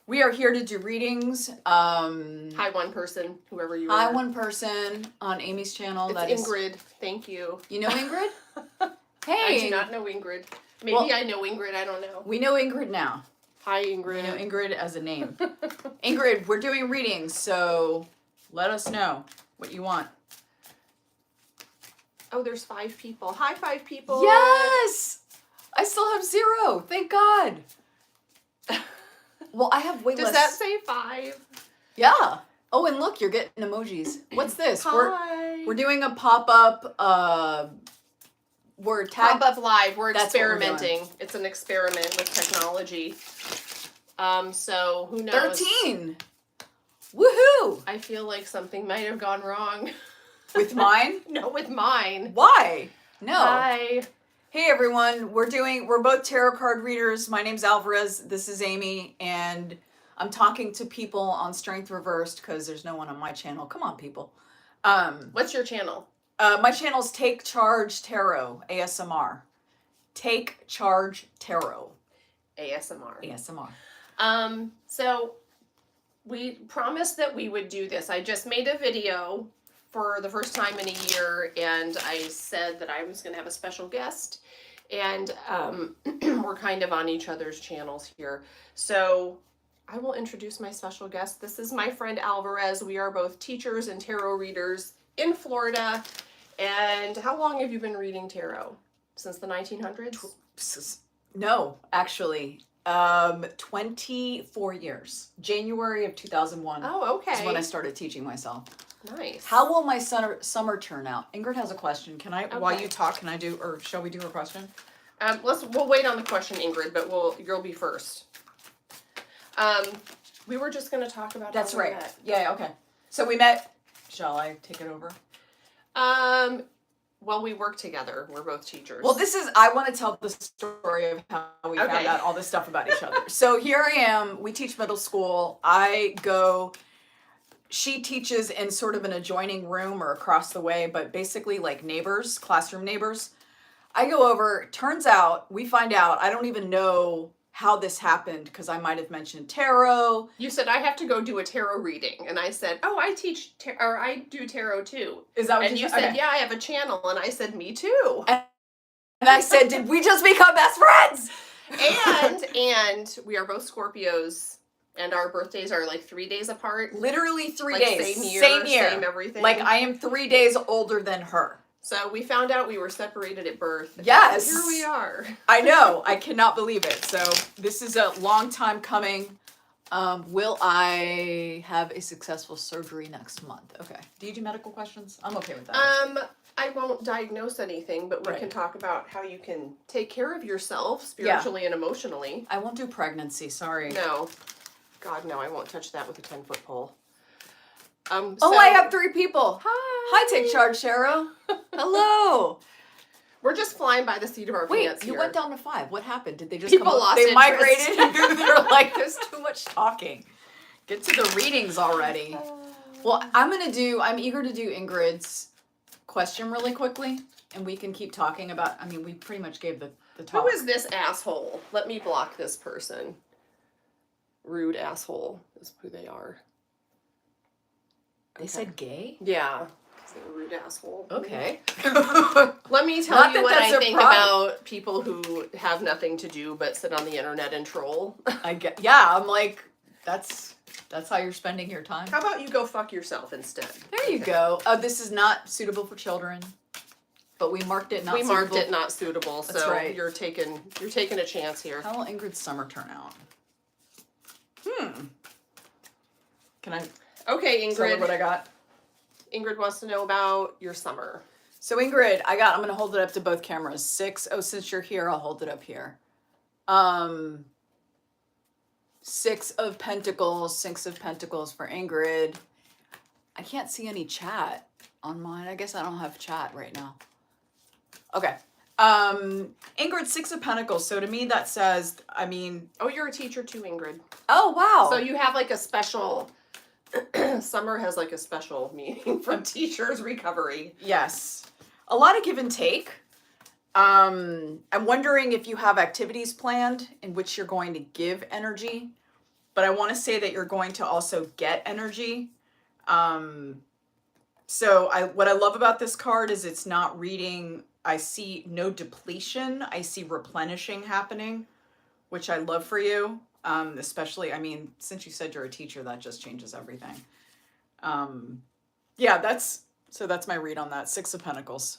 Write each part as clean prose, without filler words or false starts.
We are here to do readings. Hi, one person, whoever you are. Hi, one person on Amy's channel. It's Ingrid. Thank you. You know Ingrid? Hey. I do not know Ingrid. Maybe I know Ingrid. I don't know. We know Ingrid now. Hi, Ingrid. We know Ingrid as a name. Ingrid, we're doing readings, so let us know what you want. Oh, there's 5 people. Hi, 5 people. Yes! I still have 0. Thank God. Well, I have way less. Does that say 5? Yeah. Oh, and look, you're getting emojis. What's this? Hi. We're doing a pop-up, we're Pop-up live. We're That's what we're experimenting. It's an experiment with technology. So who knows? 13. Woohoo! I feel like something might have gone wrong. With mine? No, with mine. Why? No. Hi. Hey everyone, we're both tarot card readers. My name's Alvarez, this is Amy, and I'm talking to people on Strength Reversed because there's no one on my channel. Come on, people. What's your channel? My channel's Take Charge Tarot, ASMR. Take Charge Tarot. ASMR. So we promised that we would do this. I just made a video for the first time in a year, and I said that I was going to have a special guest, and we're kind of on each other's channels here. So I will introduce my special guest. This is my friend Alvarez. We are both teachers and tarot readers in Florida. And how long have you been reading tarot? Since the 1900s? No, actually, 24 years. January of 2001. Oh, okay. Is when I started teaching myself. Nice. How will my summer turn out? Ingrid has a question. Can I, Okay. while you talk, can I do, or shall we do her question? We'll wait on the question, Ingrid, but you'll be first. We were just gonna talk about That's how we right. met. Yeah, okay. So we met, shall I take it over? Well, we work together. We're both teachers. Well, I want to tell the story of how we found out all this stuff about each other. So here I am, we teach middle school. She teaches in sort of an adjoining room or across the way, but basically like neighbors, classroom neighbors. I go over, turns out, we find out, I don't even know how this happened because I might have mentioned tarot. You said I have to go do a tarot reading, and I said, "Oh, I teach or I do tarot too." Is that what you said? Okay. Yeah, I have a channel, and I said, "Me too." And I said, "Did we just become best friends?" and we are both Scorpios. And our birthdays are like 3 days apart. Literally 3 like days. Same year. Same everything. Like I am 3 days older than her. So we found out we were separated at birth. Yes. And here we are. I know. I cannot believe it. So this is a long time coming. Will I have a successful surgery next month? Okay. Do you do medical questions? I'm okay with that. I won't diagnose anything, but we can talk about how you can take care of yourself spiritually and emotionally. I won't do pregnancy. Sorry. No. God, no, I won't touch that with a 10-foot pole. I have 3 people. Hi. Hi, Take Charge, Cheryl. Hello. We're just flying by the seat of our pants here. You went down to 5. What happened? Did they just People come up? lost They interest. migrated. They're like, there's too much talking. Get to the readings already. Well, I'm eager to do Ingrid's question really quickly, and we can keep talking about, we pretty much gave the talk. Who is this asshole? Let me block this person. Rude asshole is who they are. They said gay? Yeah. They're a rude asshole. Okay. Let me tell you what I think problem. about people who have nothing to do but sit on the internet and troll. I'm like, that's how you're spending your time. How about you go fuck yourself instead? There you go. This is not suitable for children, but we marked it not suitable. We marked it not suitable, so that's right. You're taking a chance here. How will Ingrid's summer turn out? Can I? Okay, Ingrid. Tell her what I got. Ingrid wants to know about your summer. So Ingrid, I'm going to hold it up to both cameras. 6. Oh, since you're here, I'll hold it up here. 6 of Pentacles. 6 of Pentacles for Ingrid. I can't see any chat on mine. I guess I don't have chat right now. Okay. Ingrid, 6 of Pentacles. So to me that says, Oh, you're a teacher too, Ingrid. Oh, wow. So you have like a special, summer has like a special meaning for teachers recovery. Yes. A lot of give and take. I'm wondering if you have activities planned in which you're going to give energy. but I want to say that you're going to also get energy. So what I love about this card is it's not reading. I see no depletion. I see replenishing happening, which I love for you. Especially, I mean, since you said you're a teacher, that just changes everything. Yeah, that's my read on that. Six of Pentacles.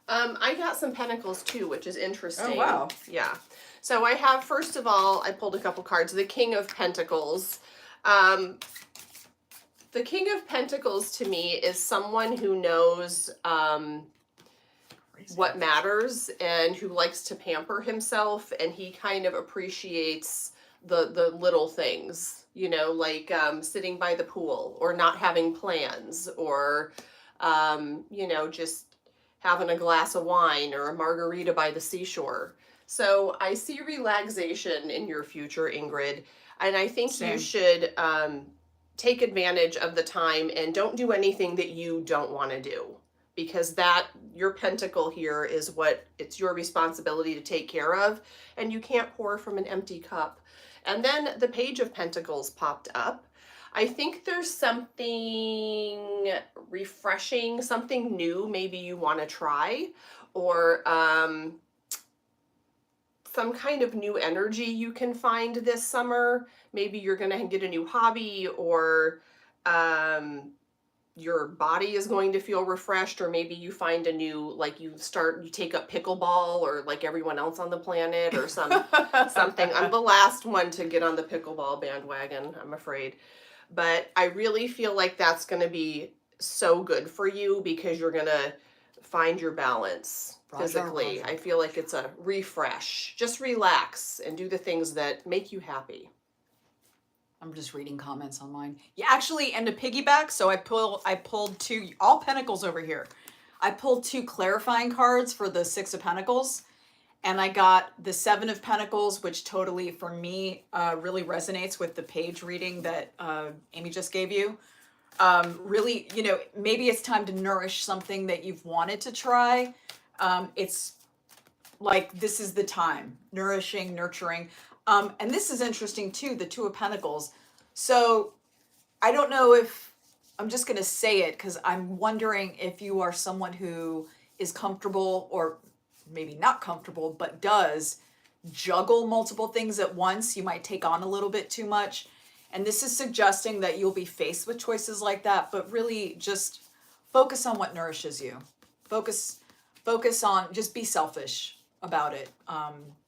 I got some pentacles too, which is interesting. Oh, wow. Yeah. So I have, first of all, I pulled a couple cards. The King of Pentacles. The King of Pentacles to me is someone who knows what matters and who likes to pamper himself, and he kind of appreciates the little things, you know, like sitting by the pool or not having plans or, you know, just having a glass of wine or a margarita by the seashore. So I see relaxation in your future, Ingrid, and I think you should take advantage of the time and don't do anything that you don't want to do, because that, your pentacle here is what it's your responsibility to take care of, and you can't pour from an empty cup. And then the Page of Pentacles popped up. I think there's something refreshing, something new maybe you want to try, or some kind of new energy you can find this summer. Maybe you're going to get a new hobby, or your body is going to feel refreshed, or maybe you find a new, like you take up pickleball, or like everyone else on the planet, or something. I'm the last one to get on the pickleball bandwagon, I'm afraid. But I really feel like that's going to be so good for you, because you're going to find your balance physically. I feel like it's a refresh. Just relax and do the things that make you happy. I'm just reading comments on mine. Yeah, actually, and to piggyback, so I pulled two, all Pentacles over here. I pulled two clarifying cards for the Six of Pentacles, and I got the Seven of Pentacles, which totally, for me, really resonates with the page reading that Amy just gave you. Really, you know, maybe it's time to nourish something that you've wanted to try. It's like, this is the time. Nourishing, nurturing. And this is interesting too, the Two of Pentacles. So I don't know if, I'm just going to say it because I'm wondering if you are someone who is comfortable, or maybe not comfortable, but does juggle multiple things at once. You might take on a little bit too much. And this is suggesting that you'll be faced with choices like that, but really just focus on what nourishes you. Focus on, just be selfish about it.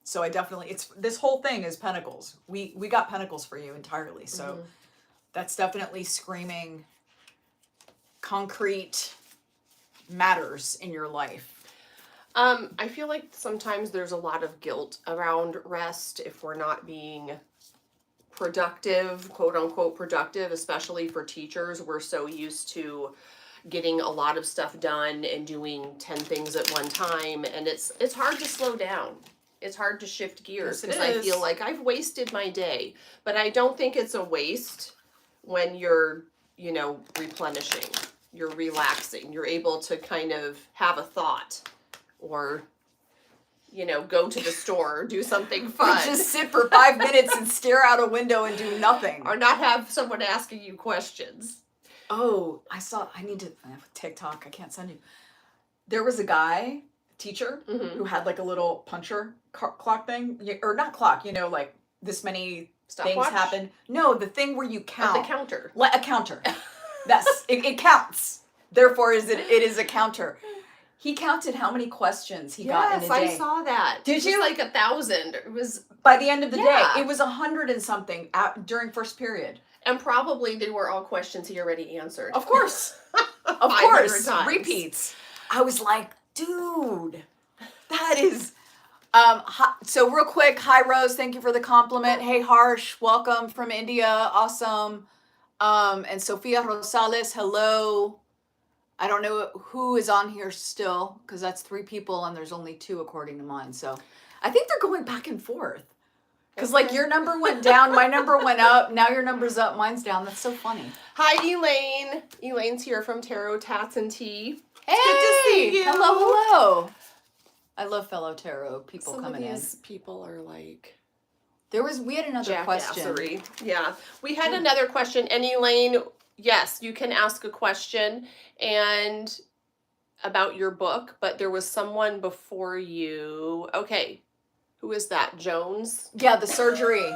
So I definitely, this whole thing is Pentacles. We got Pentacles for you entirely. So that's definitely screaming concrete matters in your life. I feel like sometimes there's a lot of guilt around rest if we're not being productive, quote unquote productive, especially for teachers. We're so used to getting a lot of stuff done and doing 10 things at one time, and it's hard to slow down. It's hard to shift gears, because I feel like I've wasted my day. But I don't think it's a waste when you're, you know, replenishing, you're relaxing, you're able to kind of have a thought, or, you know, go to the store or do something fun. Or just sit for 5 minutes and stare out a window and do nothing. Or not have someone asking you questions. Oh, I need to, I have TikTok, I can't send you. There was a guy, teacher, who had like a little puncher clock thing, or not clock, you know, like this many things happen. No, the thing where you count. The counter. A counter. That's, it counts. Therefore, it is a counter. He counted how many questions he got in a day. Yes, I saw that. Did you? Like 1,000. It was, by the end of the day, it was 100 and something during first period. And probably they were all questions he already answered. Of course. Of course. Repeats. I was like, dude, that is... so real quick, hi Rose, thank you for the compliment. Hey Harsh, welcome from India, awesome. And Sofia Rosales, hello. I don't know who is on here still, because that's 3 people and there's only 2 according to mine. So I think they're going back and forth. Because like your number went down, my number went up, now your number's up, mine's down. That's so funny. Hi Elaine. Elaine's here from Tarot Tats and Tea. Hey, good to see you. Hello. I love fellow tarot people coming in. Some of these people are like We had another question. Jackassery. Yeah. We had another question. And Elaine, yes, you can ask a question and about your book, but there was someone before you. Okay. Who is that? Jones? Yeah, the surgery.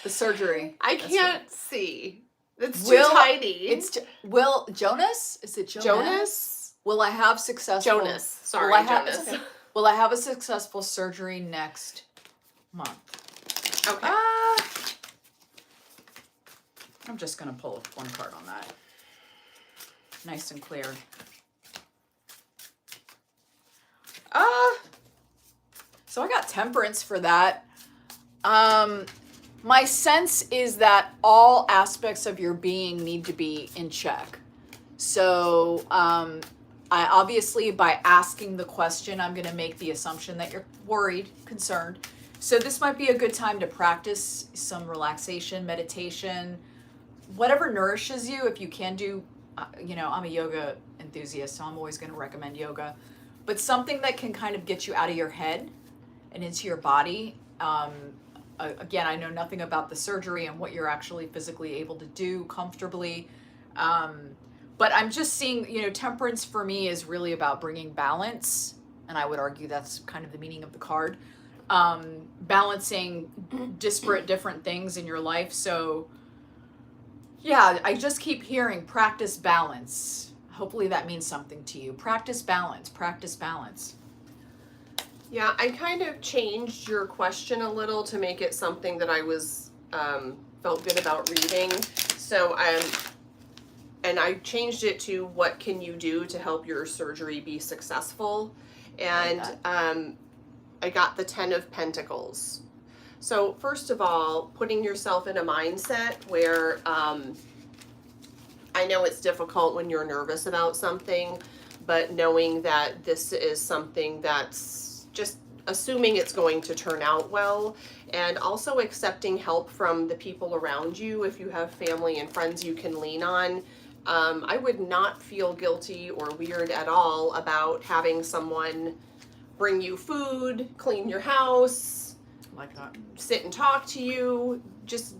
The surgery. I can't see. It's too tiny. Will Jonas? Is it Jonas? Will I have successful Jonas. Sorry, Jonas. Okay. Will I have a successful surgery next month? Okay. I'm just gonna pull one card on that. Nice and clear. So I got temperance for that. My sense is that all aspects of your being need to be in check. So I obviously, by asking the question, I'm going to make the assumption that you're worried, concerned. So this might be a good time to practice some relaxation, meditation, whatever nourishes you. If you can do, I'm a yoga enthusiast, so I'm always going to recommend yoga. But something that can kind of get you out of your head and into your body. Again, I know nothing about the surgery and what you're actually physically able to do comfortably. But I'm just seeing, temperance for me is really about bringing balance. And I would argue that's kind of the meaning of the card. Balancing disparate different things in your life. So yeah, I just keep hearing practice balance. Hopefully that means something to you. Practice balance, practice balance. Yeah, I kind of changed your question a little to make it something that I was felt good about reading. So and I changed it to what can you do to help your surgery be successful? And I got the 10 of Pentacles. So first of all, putting yourself in a mindset where I know it's difficult when you're nervous about something, but knowing that this is something that's just assuming it's going to turn out well, and also accepting help from the people around you. If you have family and friends you can lean on, I would not feel guilty or weird at all about having someone bring you food, clean your house, Like that. sit and talk to you. Just,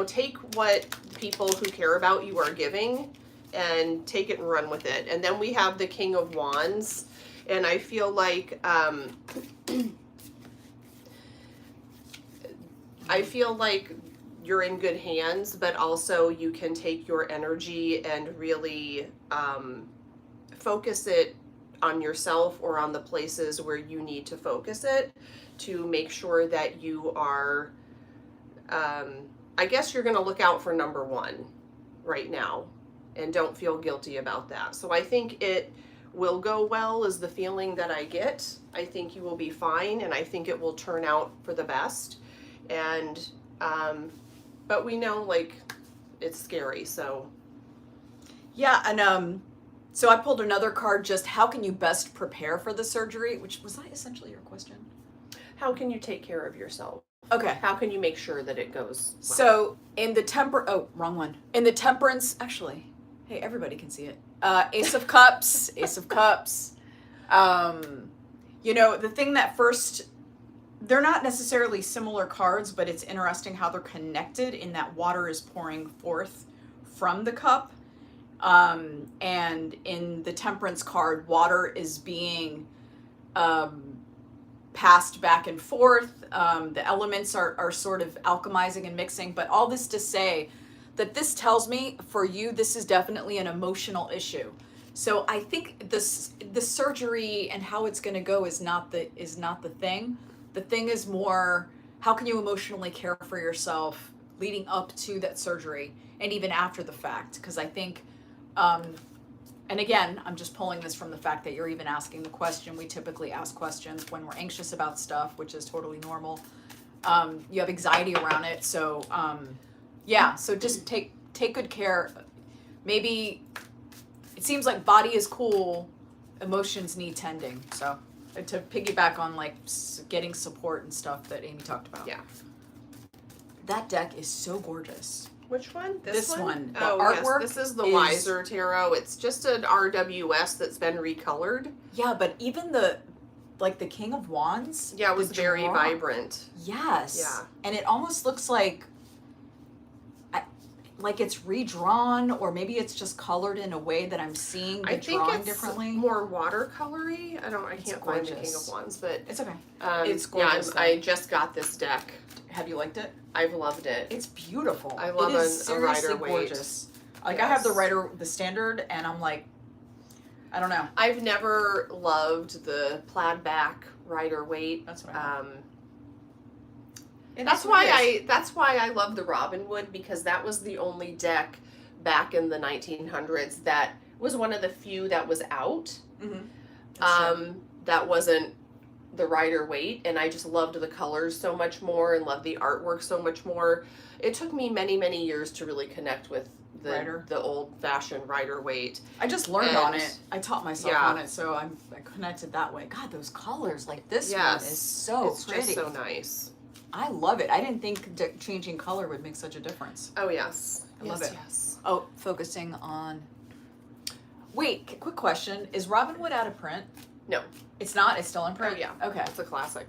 take what people who care about you are giving and take it and run with it. And then we have the King of Wands, and I feel like you're in good hands, but also you can take your energy and really focus it on yourself or on the places where you need to focus it to make sure that you are, I guess you're going to look out for number one right now and don't feel guilty about that. So I think it will go well is the feeling that I get. I think you will be fine, and I think it will turn out for the best. And but we know it's scary, so yeah. And so I pulled another card, just how can you best prepare for the surgery, which was that essentially your question? how can you take care of yourself? Okay. How can you make sure that it goes well? So in the wrong one. In the temperance, actually, hey, everybody can see it. Ace of Cups, Ace of Cups. The thing that first, they're not necessarily similar cards, but it's interesting how they're connected in that water is pouring forth from the cup. And in the temperance card, water is being passed back and forth. The elements are sort of alchemizing and mixing, but all this to say that this tells me for you, this is definitely an emotional issue. So I think the surgery and how it's going to go is not the thing. The thing is more, how can you emotionally care for yourself leading up to that surgery and even after the fact? Because I think, and again, I'm just pulling this from the fact that you're even asking the question. We typically ask questions when we're anxious about stuff, which is totally normal. You have anxiety around it. So, so just take good care. Maybe it seems like body is cool, emotions need tending. So to piggyback on getting support and stuff that Amy talked about. Yeah. That deck is so gorgeous. Which one? This one. The yes. artwork This is the is- Wiser Tarot. It's just an RWS that's been recolored. Yeah, but even like the King of Wands. Yeah, it the was very draw- vibrant. Yes. Yeah. And it almost looks like it's redrawn, or maybe it's just colored in a way that I'm seeing the I think drawing it's differently. more watercolory. I can't find the King gorgeous. of Wands, but It's okay. it's gorgeous, though. I just got this deck. Have you liked it? I've loved it. It's beautiful. I love it is a Rider seriously Waite. gorgeous. Like I have the Yes. Rider, the standard, and I'm like, I don't know. I've never loved the plaid back Rider Waite. That's what I That's why I love the Robinwood, because that was the only deck back in the 1900s that was one of the few that was out. That wasn't the Rider Waite, and I just loved the colors so much more and loved the artwork so much more. It took me many years to really connect with the old fashioned Rider Waite. I just learned on And- it. I taught myself Yeah. on it, so I connected that way. God, those colors, like this one Yes. is so It's pretty. just so nice. I love it. I didn't think changing color would make such a difference. Oh yes. I love it. Yes. Oh, focusing on. Wait, quick question. Is Robinwood out of print? No. It's not? It's still in Oh print? yeah. Okay. It's a classic.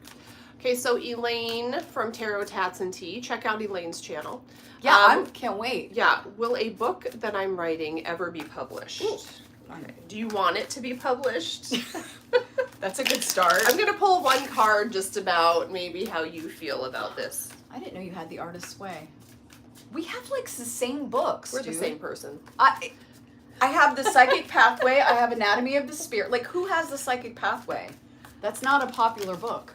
Okay, so Elaine from Tarot Tats and Tea. Check out Elaine's channel. Yeah, Um, I can't wait. Yeah. Will a book that I'm writing ever be published? Okay. Do you want it to be published? That's a good start. I'm gonna pull one card just about maybe how you feel about this. I didn't know you had The Artist's Way. We have like the same books. We're the dude. same person. I have the Psychic Pathway. I have Anatomy of the Spirit. Like, who has the Psychic Pathway? That's not a popular book.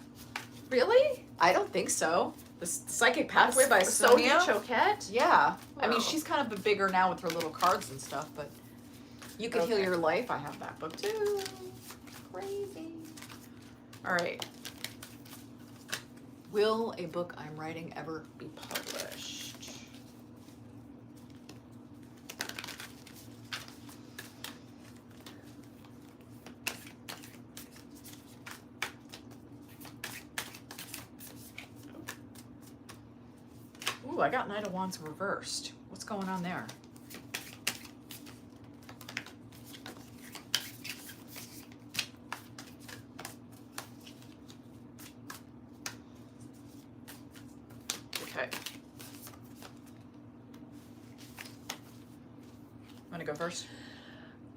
Really? I don't think so. The Psychic Pathway by Sonia Sonia. Choquette? Yeah. I mean, Wow. she's kind of bigger now with her little cards and stuff, but You Could Heal Okay. Your Life. I have that book too. Crazy. All right. Will a book I'm writing ever be published? Ooh, I got Knight of Wands reversed. What's going on there? Okay. Want to go first?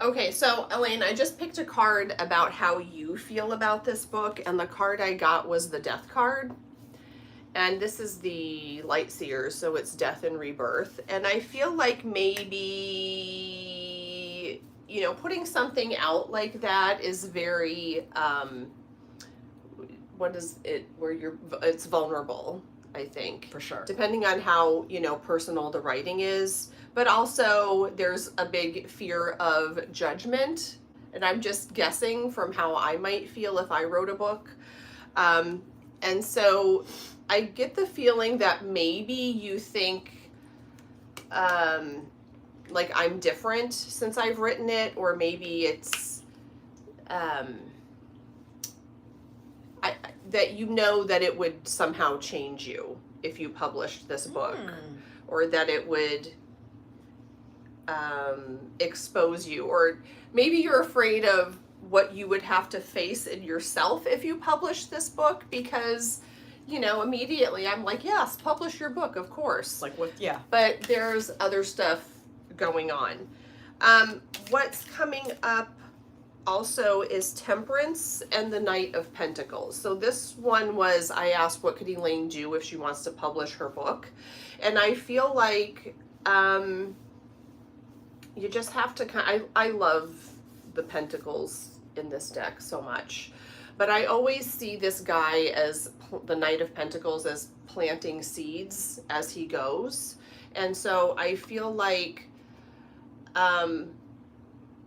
Okay, so Elaine, I just picked a card about how you feel about this book, and the card I got was the Death card. And this is the Light Seers, so it's death and rebirth. And I feel like maybe, you know, putting something out like that is very, what is it, it's vulnerable, I think. For sure. Depending on how, you know, personal the writing is. But also there's a big fear of judgment. And I'm just guessing from how I might feel if I wrote a book. And so I get the feeling that maybe you think like I'm different since I've written it, or maybe it's that you know that it would somehow change you if you published this book, or that it would expose you, or maybe you're afraid of what you would have to face in yourself if you publish this book, because you know, immediately I'm like, yes, publish your book, of course. Like what? Yeah. But there's other stuff going on. What's coming up also is Temperance and the Knight of Pentacles. So this one was, I asked what could Elaine do if she wants to publish her book. And I feel like you just have to I love the Pentacles in this deck so much. But I always see this guy as the Knight of Pentacles as planting seeds as he goes. And so I feel like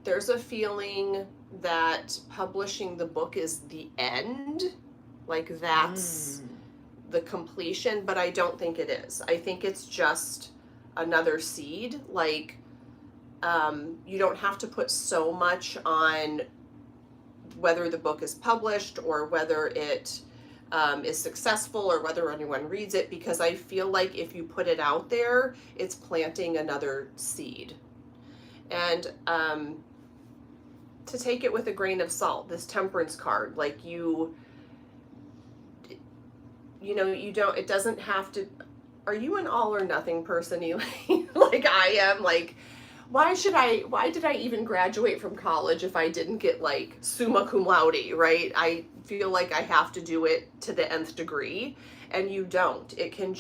there's a feeling that publishing the book is the end. Like that's the completion, but I don't think it is. I think it's just another seed. Like you don't have to put so much on whether the book is published or whether it is successful or whether anyone reads it, because I feel like if you put it out there, it's planting another seed. And to take it with a grain of salt, this Temperance card, like you you know, it doesn't have to, are you an all or nothing person, Elaine? Like I am, like, why did I even graduate from college if I didn't get like summa cum laude, right? I feel like I have to do it to the nth degree, and you don't. It can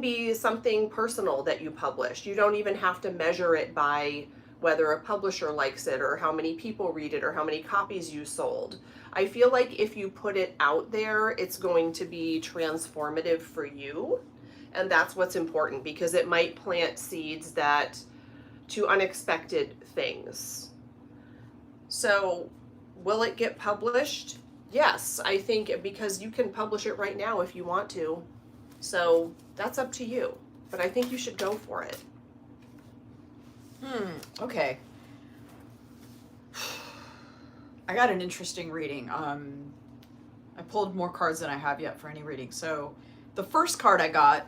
be something personal that you published. You don't even have to measure it by whether a publisher likes it or how many people read it or how many copies you sold. I feel like if you put it out there, it's going to be transformative for you. And that's what's important, because it might plant seeds to unexpected things. So will it get published? Yes, I think, because you can publish it right now if you want to. So that's up to you. But I think you should go for it. Okay. I got an interesting reading. I pulled more cards than I have yet for any reading. So the first card I got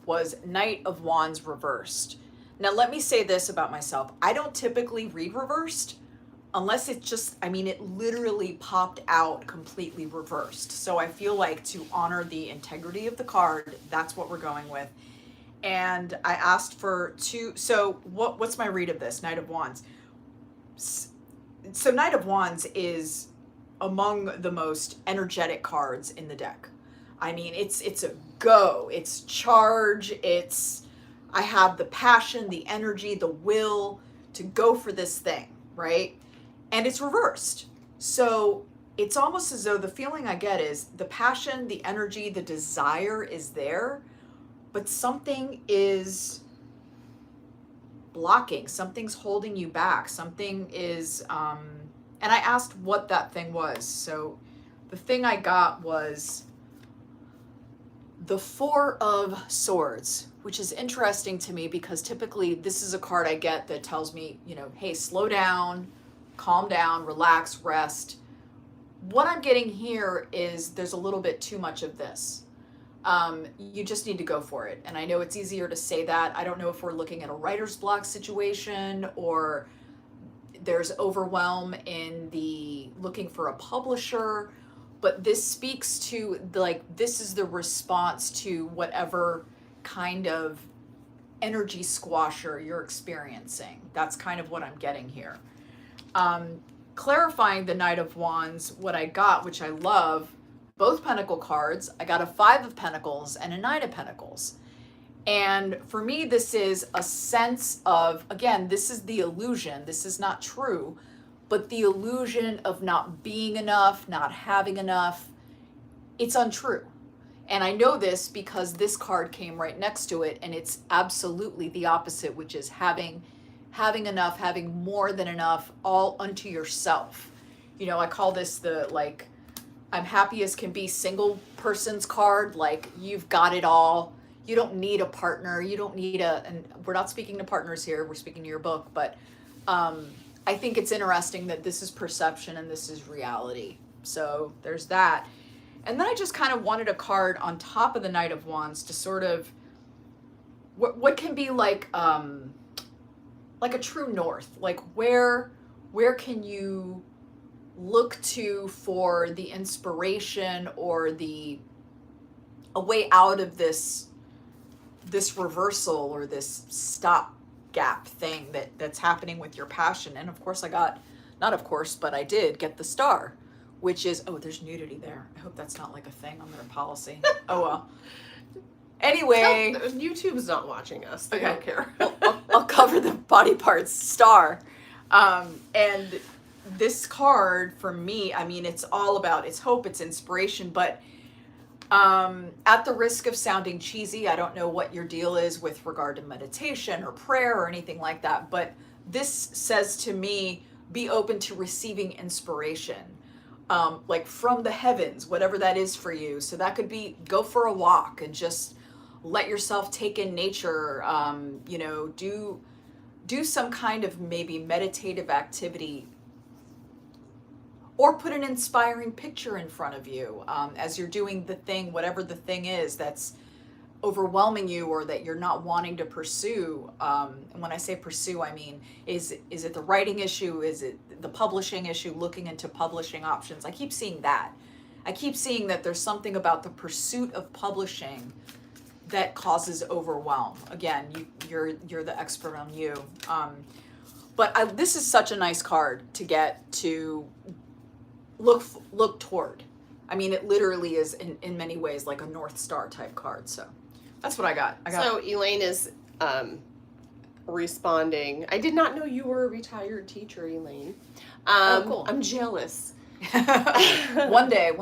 was Knight of Wands reversed. Now let me say this about myself. I don't typically read reversed unless it just, I mean, it literally popped out completely reversed. So I feel like to honor the integrity of the card, that's what we're going with. And I asked for two. So what's my read of this? Knight of Wands. So Knight of Wands is among the most energetic cards in the deck. I mean, it's a go, it's charge, I have the passion, the energy, the will to go for this thing, right? And it's reversed. So it's almost as though the feeling I get is the passion, the energy, the desire is there, but something is blocking, something's holding you back, something is, and I asked what that thing was. So the thing I got was the Four of Swords, which is interesting to me because typically this is a card I get that tells me, you know, hey, slow down, calm down, relax, rest. What I'm getting here is there's a little bit too much of this. You just need to go for it. And I know it's easier to say that. I don't know if we're looking at a writer's block situation or there's overwhelm in the looking for a publisher, but this speaks to like, this is the response to whatever kind of energy squasher you're experiencing. That's kind of what I'm getting here. Clarifying the Knight of Wands, what I got, which I love, both Pentacle cards. I got a Five of Pentacles and a Knight of Pentacles. And for me, this is a sense of, again, this is the illusion. This is not true, but the illusion of not being enough, not having enough, it's untrue. And I know this because this card came right next to it, and it's absolutely the opposite, which is having enough, having more than enough, all unto yourself. You know, I call this the, like, I'm happy as can be single person's card. Like, you've got it all. You don't need a partner. You don't need and we're not speaking to partners here. We're speaking to your book. But I think it's interesting that this is perception and this is reality. So there's that. And then I just kind of wanted a card on top of the Knight of Wands to sort of, what can be like a true north. Like where can you look to for the inspiration or a way out of this reversal or this stopgap thing that's happening with your passion. And of course but I did get the Star, which is, oh, there's nudity there. I hope that's not like a thing on their policy. Oh well. Anyway. No, YouTube's not watching us. They don't care. I'll cover the body parts. Star. And this card for me, I mean, it's all about, it's hope, it's inspiration, but at the risk of sounding cheesy, I don't know what your deal is with regard to meditation or prayer or anything like that, but this says to me, be open to receiving inspiration, like from the heavens, whatever that is for you. So that could be go for a walk and just let yourself take in nature, you know, do some kind of maybe meditative activity, or put an inspiring picture in front of you as you're doing the thing, whatever the thing is that's overwhelming you or that you're not wanting to pursue. And when I say pursue, I mean, is it the writing issue? Is it the publishing issue, looking into publishing options? I keep seeing that I keep seeing that there's something about the pursuit of publishing that causes overwhelm. Again, you're the expert on you. But this is such a nice card to get to look toward. I mean, it literally is in many ways like a North Star type card. So that's what I got. So Elaine is responding. I did not know you were a retired teacher, Elaine. Cool. I'm jealous. One day.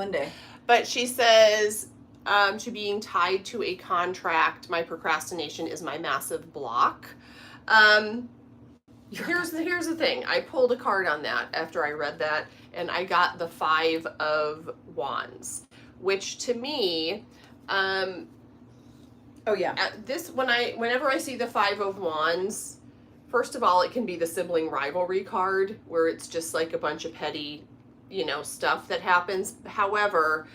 But she says, to being tied to a contract, my procrastination is my massive block. Here's the thing. I pulled a card on that after I read that, and I got the 5 of Wands, which to me, Oh yeah. whenever I see the 5 of Wands, first of all, it can be the sibling rivalry card where it's just like a bunch of petty, stuff that happens. However,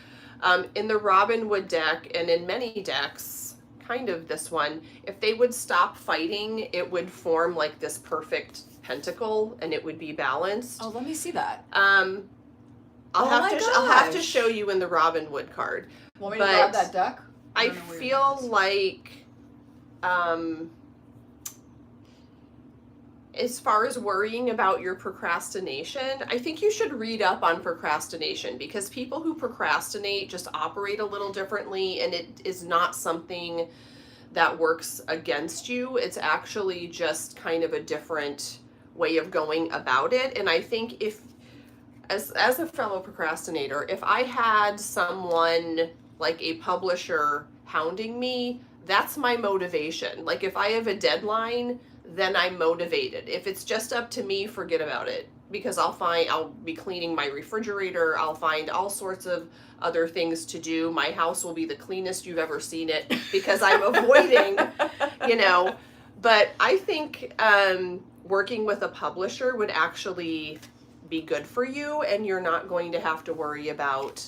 in the Robin Wood deck and in many decks, kind of this one, if they would stop fighting, it would form like this perfect pentacle and it would be balanced. Oh, let me see that. I'll have to show you in the Robin Wood card. Want me to grab that deck? I feel like, as far as worrying about your procrastination, I think you should read up on procrastination, because people who procrastinate just operate a little differently, and it is not something that works against you. It's actually just kind of a different way of going about it. And I think as a fellow procrastinator, if I had someone like a publisher hounding me, that's my motivation. Like if I have a deadline, then I'm motivated. If it's just up to me, forget about it, because I'll be cleaning my refrigerator. I'll find all sorts of other things to do. My house will be the cleanest you've ever seen it because I'm avoiding, but I think working with a publisher would actually be good for you, and you're not going to have to worry about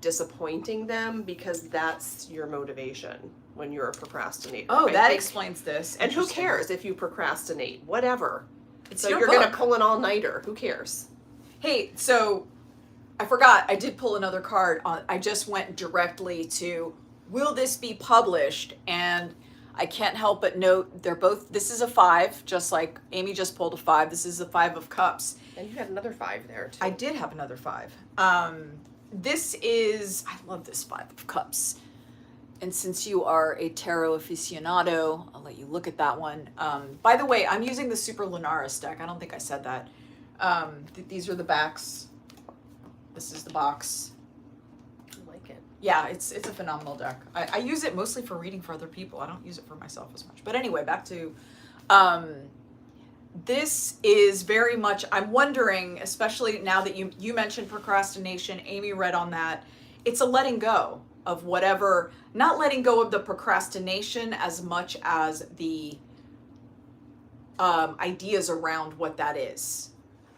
disappointing them, because that's your motivation when you're a procrastinator. Oh, that explains this. And who cares if you procrastinate? Whatever. It's So your you're book. going to pull an all-nighter. Who cares? Hey, so I forgot. I did pull another card. I just went directly to, will this be published? And I can't help but note this is a 5, just like Amy just pulled a 5. This is the 5 of Cups. And you had another 5 there, too. I did have another 5. This is, I love this 5 of Cups. And since you are a tarot aficionado, I'll let you look at that one. By the way, I'm using the Super Lunaris deck. I don't think I said that. These are the backs. This is the box. I like it. Yeah, it's a phenomenal deck. I use it mostly for reading for other people. I don't use it for myself as much. But anyway, back to, this is very much, I'm wondering, especially now that you mentioned procrastination, Amy read on that, it's a letting go of whatever, not letting go of the procrastination as much as the ideas around what that is.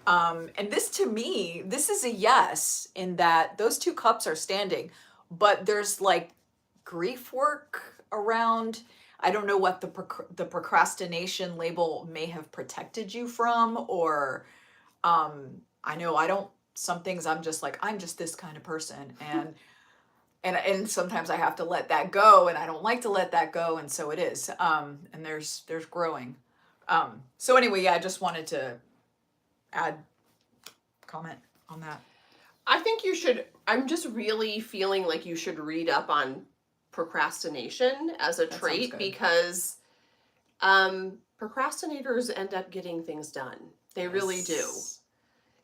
And this, to me, this is a yes, in that those 2 cups are standing, but there's like grief work around. I don't know what the procrastination label may have protected you from, or I know some things I'm just like, I'm just this kind of person, and sometimes I have to let that go, and I don't like to let that go, and so it is. And there's growing. So anyway, yeah, I just wanted to comment on that. I think you should, I'm just really feeling like you should read up on procrastination as a trait, because procrastinators end up getting things done. They really do.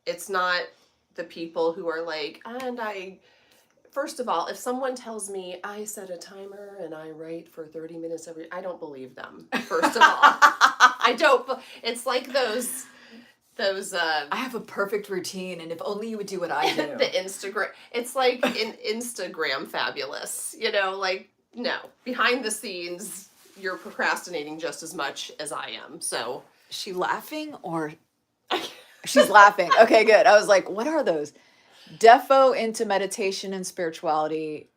It's not the people who are like, first of all, if someone tells me I set a timer and I write for 30 minutes I don't believe them, first of all. I don't, it's like those I have a perfect routine, and if only you would do what I do. The Instagram, it's like in Instagram fabulous, like, no, behind the scenes, you're procrastinating just as much as I am. So is she laughing, or she's laughing? Okay, good. I was like, what are those? Defo into meditation and spirituality.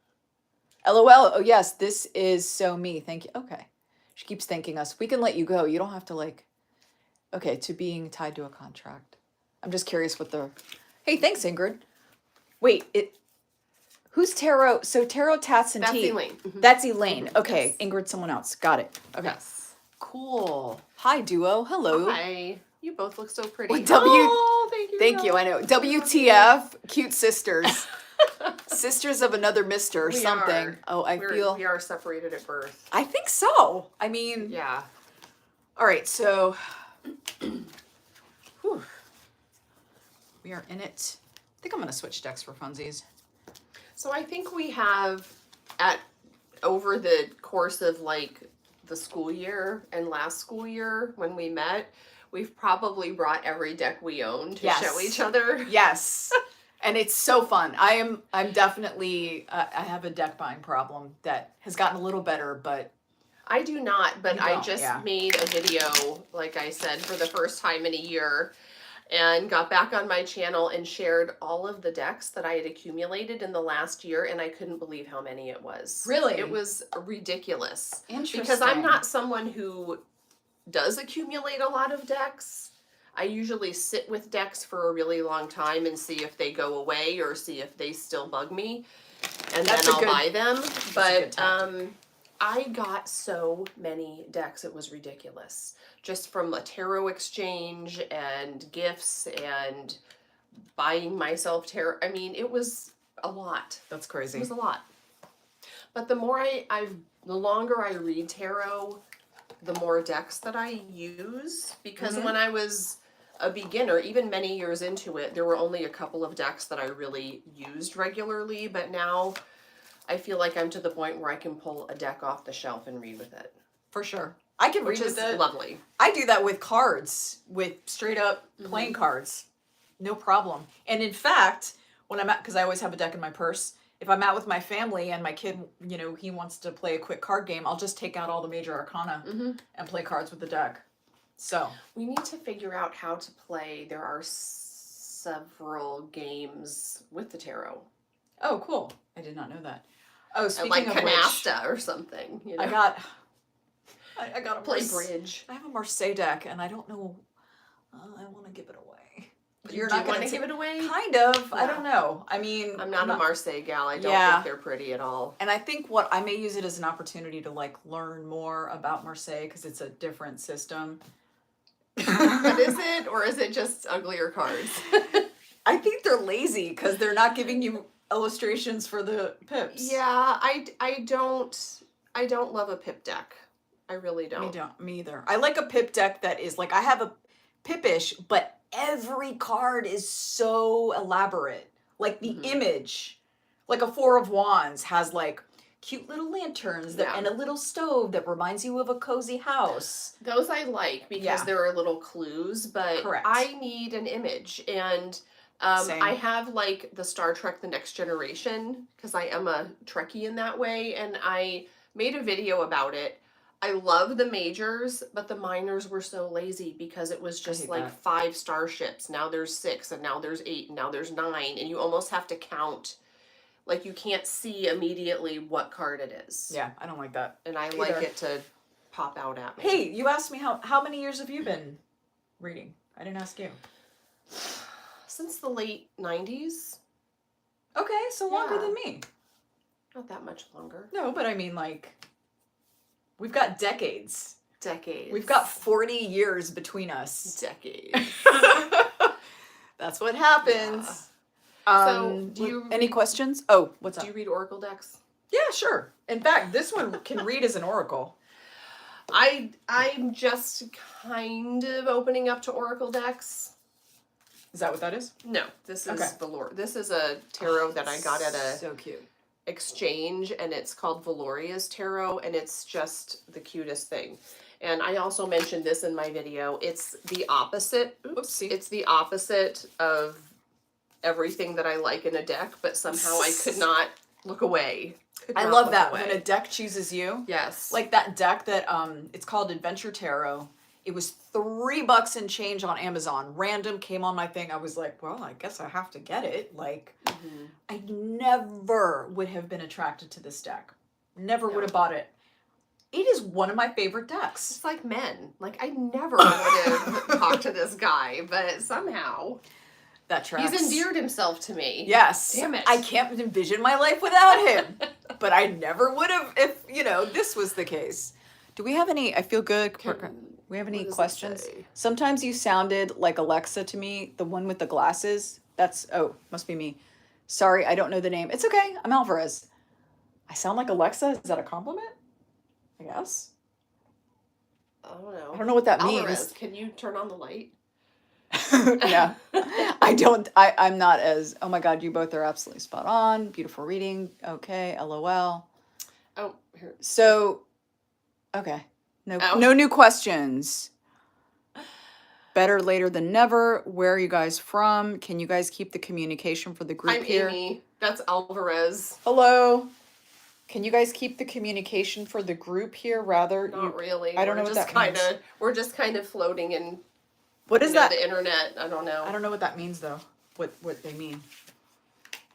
LOL. Oh yes, this is so me. Thank you. Okay. She keeps thanking us. We can let you go. You don't have to okay, to being tied to a contract. I'm just curious what hey, thanks Ingrid. Wait, who's Tarot? So Tarot Tats and That's Tea. Elaine. Mhm. That's Elaine. Okay, Yes. Ingrid, someone else. Got it. Okay. Yes. Cool. Hi, duo. Hello. Hi. You both look so pretty. Well, Oh, thank you. Thank you. I know. WTF? Cute sisters. Sisters of another mister or We something. are. Oh, We are separated at birth. I think so. I mean, Yeah. all right, so whew, we are in it. I think I'm going to switch decks for funsies. So I think we have over the course of like the school year and last school year when we met, we've probably brought every deck we own to Yes. show each other. Yes. And it's so fun. I'm definitely I have a deck buying problem that has gotten a little better, but I do not, but You I don't, just yeah. made a video, like I said, for the first time in a year and got back on my channel and shared all of the decks that I had accumulated in the last year, and I couldn't believe how many it was. Really? It was ridiculous. interesting. Because I'm not someone who does accumulate a lot of decks. I usually sit with decks for a really long time and see if they go away or see if they still bug me, and That's then a I'll good- buy them. a good But tactic. I got so many decks, it was ridiculous. Just from a tarot exchange and gifts and buying myself tarot. I mean, it was a lot. That's It crazy. was a lot. But the more the longer I read tarot, the more decks that I use. Because Mhm. when I was a beginner, even many years into it, there were only a couple of decks that I really used regularly. But now I feel like I'm to the point where I can pull a deck off the shelf and read with it. For sure. I can Which read is with it. lovely. I do that with cards, with straight up playing Mhm. cards. No problem. And in fact, when I'm at, because I always have a deck in my purse, if I'm out with my family and my kid, you know, he wants to play a quick card game, I'll just take out all the major arcana Mm-hmm. and play cards with the deck. So, We need to figure out how to play. There are several games with the tarot. oh, cool. I did not know that. Oh, speaking Like of which, canasta or something. You know? I got a play Marse- bridge. I have a Marseille deck, and I don't know. I want to give it away. But You you're do not going want to to give it away? Kind of. I Yeah. don't know. I mean, I'm not a Marseille gal. I don't Yeah. think they're pretty at all. And I think what I may use it as an opportunity to like learn more about Marseille because it's a different system. But is it, or is it just uglier cards? I think they're lazy because they're not giving you illustrations for the pips. Yeah, I don't love a pip deck. I really don't. Me either. I like a pip deck that is like I have a pipish, but every card is so elaborate. Like the Mhm. image, like a Four of Wands has like cute little lanterns that, Yeah. and a little stove that reminds you of a cozy house. Those I like because Yeah. there are little clues, but Correct. I need an image. And Same. I have like the Star Trek The Next Generation because I am a Trekkie in that way, and I made a video about it. I love the majors, but the minors were so lazy because it was just hate like that. 5 starships. Now there's 6, and now there's 8, and now there's 9, and you almost have to count. Like you can't see immediately what card it is. Yeah, I don't like that. And I like Either. it to pop out at me. Hey, you asked me how many years have you been reading? I didn't ask you. Since the late 90s. Okay, so longer Yeah. than me. Not that much longer. No, but I mean like we've got decades. Decades. We've got 40 years between us. decades. That's what happens. So, do you any questions? Oh, what's Do up? you read oracle decks? Yeah, sure. In fact, this one can read as an oracle. I'm just kind of opening up to oracle decks. Is that what that is? No, this is Okay. Valor. This is a tarot that I got at a So cute. exchange, and it's called Valoria's Tarot, and it's just the cutest thing. And I also mentioned this in my video. It's the opposite. Oopsie. It's the opposite of everything that I like in a deck, but somehow I could not look away. Could I not love look that away. when a deck chooses you. Yes. Like that deck that it's called Adventure Tarot. It was $3 and change on Amazon. Random came on my thing. I was like, well, I guess I have to get it. Like Mhm. I never would have been attracted to this deck. Never No. would have bought it. It is one of my favorite decks. It's like men. Like I never would have talked to this guy, but somehow. That tracks. He's endeared himself to me. Yes. Damn it. I can't envision my life without him. But I never would have if, this was the case. Do we have any, I feel good. We have any what does it questions? say? Sometimes you sounded like Alexa to me, the one with the glasses. Must be me. Sorry, I don't know the name. It's okay. I'm Alvarez. I sound like Alexa? Is that a compliment? I guess. I don't know. I don't know what that Alvarez, means. can you turn on the light? Yeah. I'm not as, oh my God, you both are absolutely spot on. Beautiful reading. Okay. LOL. Oh, here. So, okay. Oh. No new questions. Better later than never. Where are you guys from? Can you guys keep the communication for the group I'm here? Amy. That's Alvarez. Hello. Can you guys keep the communication for the group here? Not really. I don't know what that means. We're just kind of floating in What is that? the internet. I don't know. I don't know what that means though. What they mean.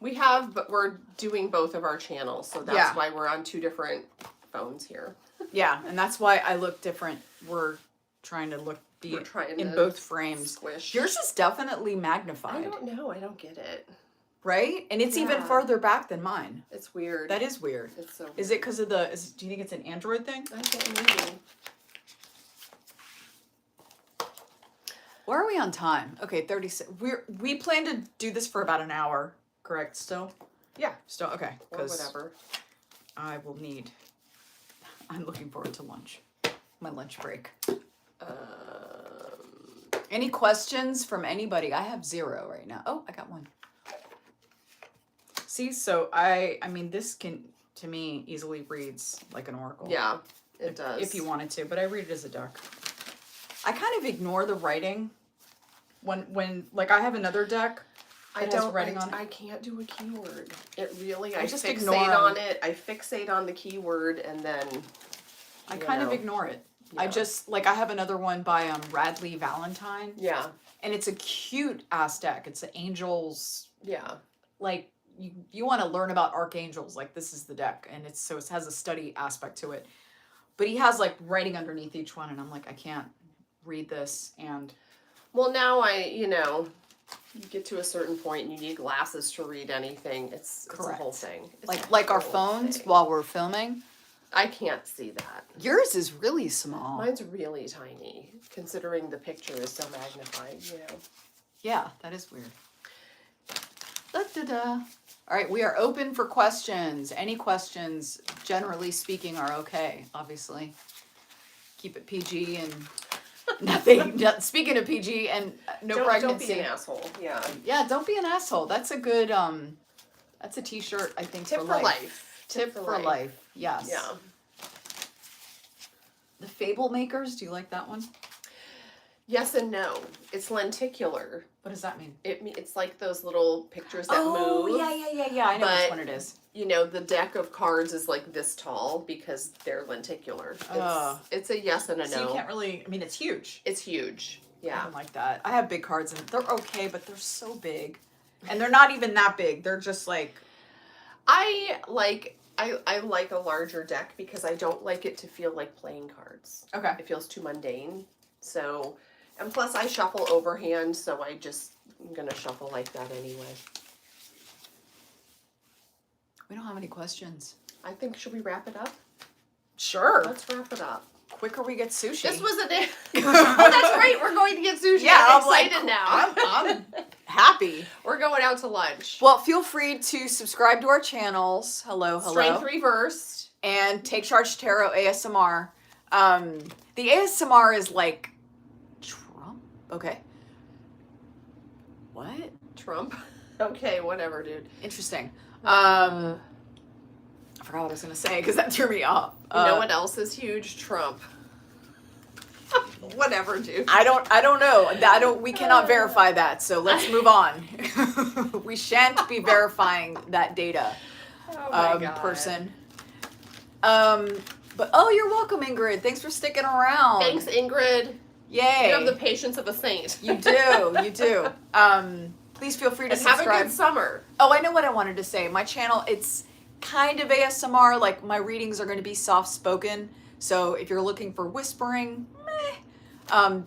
But we're doing both of our channels, so that's why we're on two different phones here. Yeah, and that's why I look different. We're trying to We're trying in to both frames. Squish. Yours is definitely I magnified, don't know. I don't get it. right? And it's even Yeah. farther back than mine. It's weird. That is weird. It's so. Is it because of do you think it's an Android thing? I think maybe. Where are we on time? Okay, 36. We plan to do this for about an hour, correct? Still? Yeah, still okay. Or whatever. I will need. I'm looking forward to lunch. My lunch break. Any questions from anybody? I have 0 right now. Oh, I got one. See, so I mean, this can to me easily reads like an oracle. Yeah, it does. If you wanted to, but I read it as a deck. I kind of ignore the writing when like I have another deck. I that has don't. writing on it. I can't do a keyword. It really. I I just fixate ignore 'em. on it. I fixate on the keyword, and then. I you kind of know. ignore it. I Yeah. just like I have another one by Radley Valentine, Yeah. and it's a cute ass deck. It's the angels. Yeah. Like you want to learn about archangels, like this is the deck, and it has a study aspect to it. But he has like writing underneath each one, and I'm like, I can't read this. And Well, now you get to a certain point and you need glasses to read anything. It's a Correct. whole thing. It's like a our whole phones thing. while we're filming. I can't see that. Yours is really small. Mine's really tiny, considering the picture is so magnified. Yeah, that is weird. Da-da-da. All right, we are open for questions. Any questions, generally speaking, are okay, obviously. Keep it PG and nothing. Speaking of PG and no pregnancy. Don't be an asshole. Yeah. Yeah, don't be an asshole. That's a good, that's a t-shirt, I think, Tip for for life. life. Tip for life, yes. Yeah. The Fable Makers, do you like that one? Yes and no. It's lenticular. What does that mean? It's like those little pictures that move. Oh, yeah. I know which But- one it is. The deck of cards is like this tall because they're lenticular. It's a yes and a So no. you can't really, I mean, it's huge. It's huge. I Yeah. don't like that. I have big cards and they're okay, but they're so big. And they're not even that big. They're just like, I like a larger deck because I don't like it to feel like playing cards. okay. It feels too mundane. So, and plus I shuffle overhand, so I'm gonna shuffle like that anyway. We don't have any questions. I think, should we wrap it up? Sure. Let's wrap it up. Quicker we get sushi. This was a day. Oh, that's right. We're going to get sushi. Yeah, I'm I'm like, excited now. I'm happy. We're going out to lunch. Well, feel free to subscribe to our channels. Hello. Strength reversed. And Take Charge Tarot ASMR. The ASMR is like Trump. Okay. What? Trump. Okay, whatever, dude. Interesting. I forgot what I was gonna say because that threw me off. You know what else is huge? Trump. Whatever, dude. I don't know. We cannot verify that. So let's move on. We shan't be verifying that data. Oh my God. Person. But you're welcome, Ingrid. Thanks for sticking around. Thanks, Ingrid. Yay. You have the patience of a saint. You do. Please feel free to And have subscribe. a good summer. Oh, I know what I wanted to say. My channel, it's kind of ASMR. Like my readings are going to be soft spoken. So if you're looking for whispering,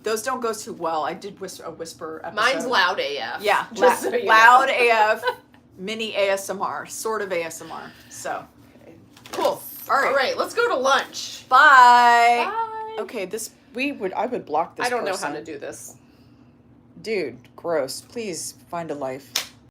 Those don't go too well. I did a whisper episode. Mine's loud AF. Yeah, Just so you loud know. AF, mini ASMR, sort of ASMR. So, Okay. cool. All All right. right, let's go to lunch. Bye. Bye. Okay, I would block this I don't know how person. to do this. Dude, gross. Please find a life.